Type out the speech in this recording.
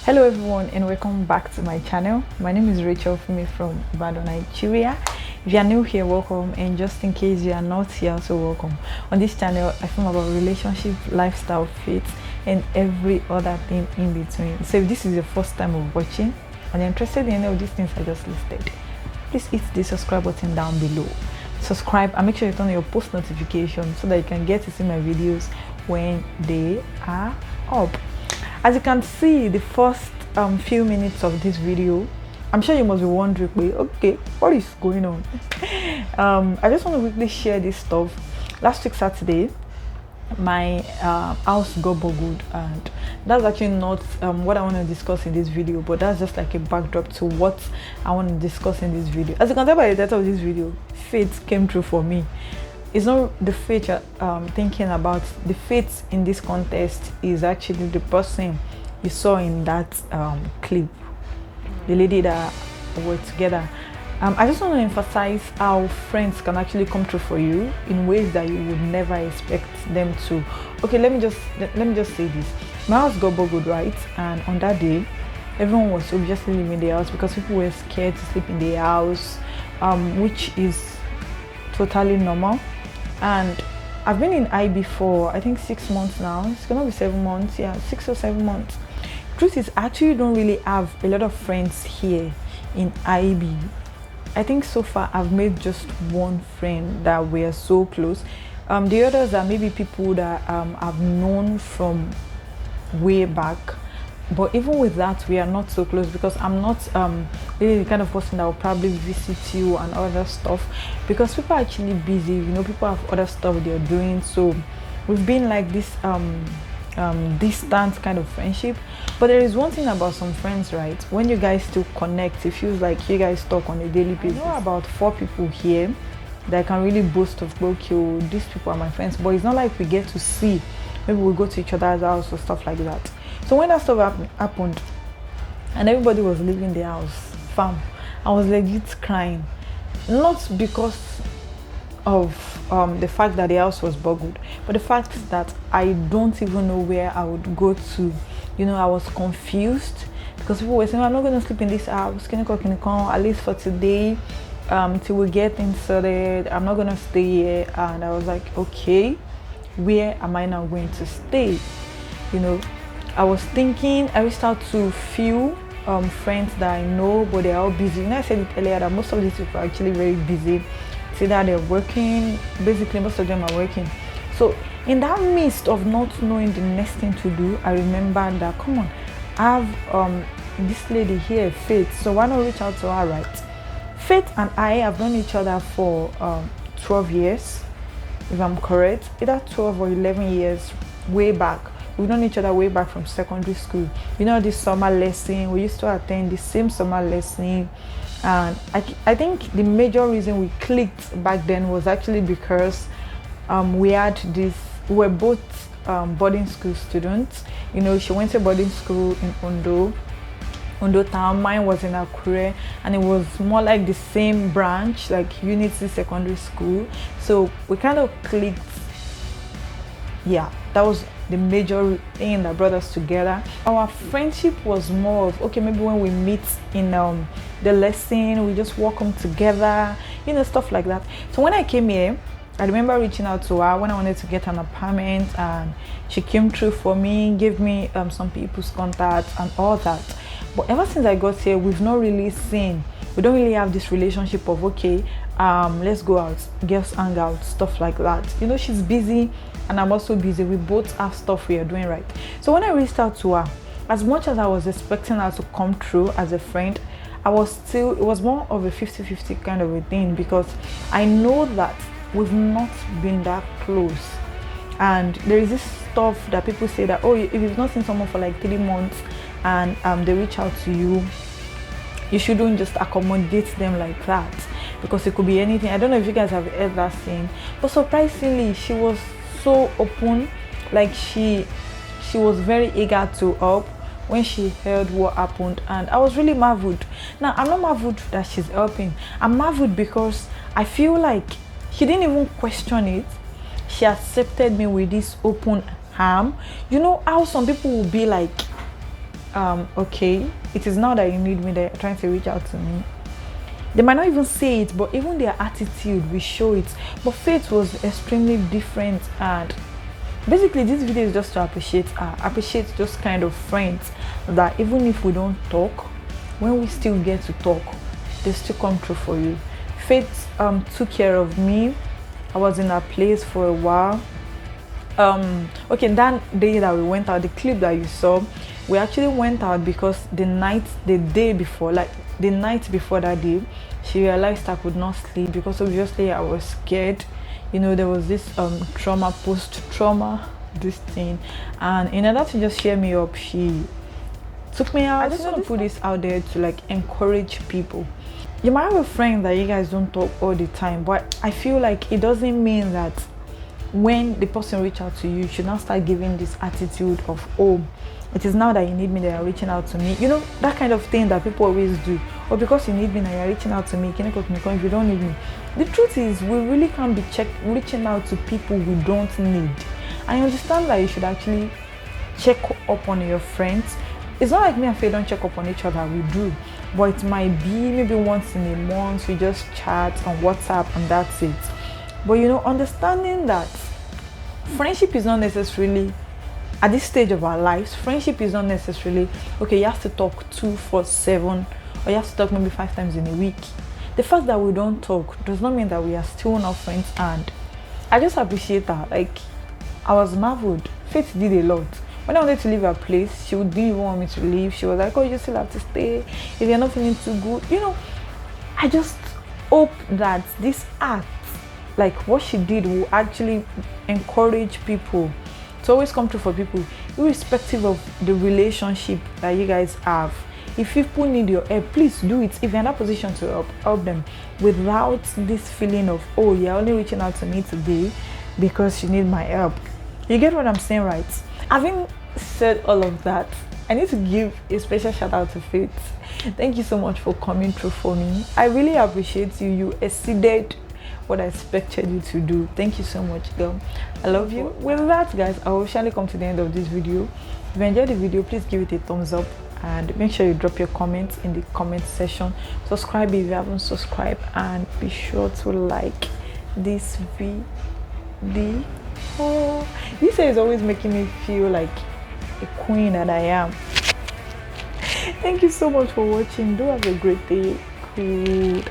Hello everyone and welcome back to my channel. My name is Rachel Fumi from Ibadan, Nigeria. If you are new here, welcome, and just in case you are not here, also welcome. On this channel I film about relationship, lifestyle, faith, and every other thing in between. So if this is your first time of watching and you're interested in any of these things I just listed, please hit the subscribe button down below. Subscribe and make sure you turn on your post notifications so that you can get to see my videos when they are up. As you can see, the first few minutes of this video, I'm sure you must be wondering, okay, what is going on? I just want to quickly share this stuff. Last week Saturday, my house got boggled, and that's actually not what I want to discuss in this video, but that's just like a backdrop to what I want to discuss in this video. As you can tell by the title of this video, faith came true for me. It's not the faith you're thinking about. The faith in this context is actually the person you saw in that clip, the lady that were together. I just want to emphasize how friends can actually come true for you in ways that you would never expect them to. Okay, let me just say this. My house got boggled, right? And on that day, everyone was obviously leaving the house because people were scared to sleep in the house, which is totally normal. And I've been in IB for I think 6 months now. It's gonna be 7 months, yeah, 6 or 7 months. Truth is, I actually don't really have a lot of friends here in IB. I think so far I've made just one friend that we're so close. The others are maybe people that I've known from way back. But even with that, we are not so close because I'm not really the kind of person that will probably visit you and other stuff, because people are actually busy, you know, people have other stuff they're doing. So we've been like this distant kind of friendship. But there is one thing about some friends, right? When you guys still connect, it feels like you guys talk on a daily basis. I know about 4 people here that can really boast of, okay, these people are my friends, but it's not like we get to see. Maybe we go to each other's house or stuff like that. So when that stuff happened and everybody was leaving the house, fam, I was legit crying. Not because of the fact that the house was boggled, but the fact that I don't even know where I would go to. You know, I was confused because people were saying, I'm not going to sleep in this house, at least for today, till we get things sorted. I'm not going to stay here. And I was like, okay, where am I now going to stay? You know, I was thinking, I reached out to few friends that I know, but they're all busy. You know, I said it earlier that most of these people are actually very busy. See that they're working, basically most of them are working. So in that midst of not knowing the next thing to do, I remember that, come on, I have this lady here, Faith, so why not reach out to her, right? Faith and I have known each other for 12 years, if I'm correct, either 12 or 11 years, way back. We've known each other way back from secondary school. You know, this summer lesson, we used to attend the same summer lesson. And I think the major reason we clicked back then was actually because we were both boarding school students. You know, she went to boarding school in Ondo town, mine was in Akure, and it was more like the same branch, like Unity Secondary School. So we kind of clicked. Yeah, that was the major thing that brought us together. Our friendship was more of, okay, maybe when we meet in the lesson, we just walk home together, you know, stuff like that. So when I came here, I remember reaching out to her when I wanted to get an apartment, and she came through for me, gave me some people's contacts and all that. But ever since I got here, we've not really seen, we don't really have this relationship of, okay, let's go out, girls hang out, stuff like that. You know, she's busy and I'm also busy. We both have stuff we are doing, right? So when I reached out to her, as much as I was expecting her to come through as a friend, it was more of a 50-50 kind of a thing, because I know that we've not been that close. And there is this stuff that people say that, oh, if you've not seen someone for like 3 months and they reach out to you, you shouldn't just accommodate them like that, because it could be anything. I don't know if you guys have heard that saying, but surprisingly, she was so open. Like she was very eager to help when she heard what happened, and I was really marveled. Now, I'm not marveled that she's helping. I'm marveled because I feel like she didn't even question it. She accepted me with this open arm. You know how some people will be like, okay, it is now that you need me, they're trying to reach out to me. They might not even say it, but even their attitude will show it. But Faith was extremely different, and basically this video is just to appreciate those kind of friends that even if we don't talk, when we still get to talk, they still come through for you. Faith took care of me. I was in her place for a while. Okay, that day that we went out, the clip that you saw, we actually went out because the night before that day, she realized I could not sleep because obviously I was scared. You know, there was this post-trauma this thing, and in order to just cheer me up, she took me out. I just want to put this out there to like encourage people. You might have a friend that you guys don't talk all the time, but I feel like it doesn't mean that when the person reach out to you, you should not start giving this attitude of, oh, it is now that you need me that you're reaching out to me. You know, that kind of thing that people always do. Or because you need me now, you're reaching out to me. Can you come if you don't need me? The truth is, we really can't be reaching out to people we don't need. I understand that you should actually check up on your friends. It's not like me and Faye don't check up on each other, we do. But it might be maybe once in a month, we just chat on WhatsApp and that's it. But you know, understanding that friendship is not necessarily, at this stage of our lives, friendship is not necessarily, okay, you have to talk 24/7 or you have to talk maybe 5 times in a week. The fact that we don't talk does not mean that we are still not friends, and I just appreciate that. Like, I was marveled. Faith did a lot. When I wanted to leave her place, she didn't even want me to leave. She was like, oh, you still have to stay if you're not feeling too good. You know, I just hope that this act, like what she did, will actually encourage people to always come through for people, irrespective of the relationship that you guys have. If people need your help, please do it. If you're in that position to help them without this feeling of, oh, you're only reaching out to me today because you need my help. You get what I'm saying, right? Having said all of that, I need to give a special shout out to Faith. Thank you so much for coming through for me. I really appreciate you. You exceeded what I expected you to do. Thank you so much, girl. I love you. With that, guys, I will officially come to the end of this video. If you enjoyed the video, please give it a thumbs up and make sure you drop your comments in the comment section. Subscribe if you haven't subscribed, and be sure to like this video. This is always making me feel like a queen that I am. Thank you so much for watching. Do have a great day. Good.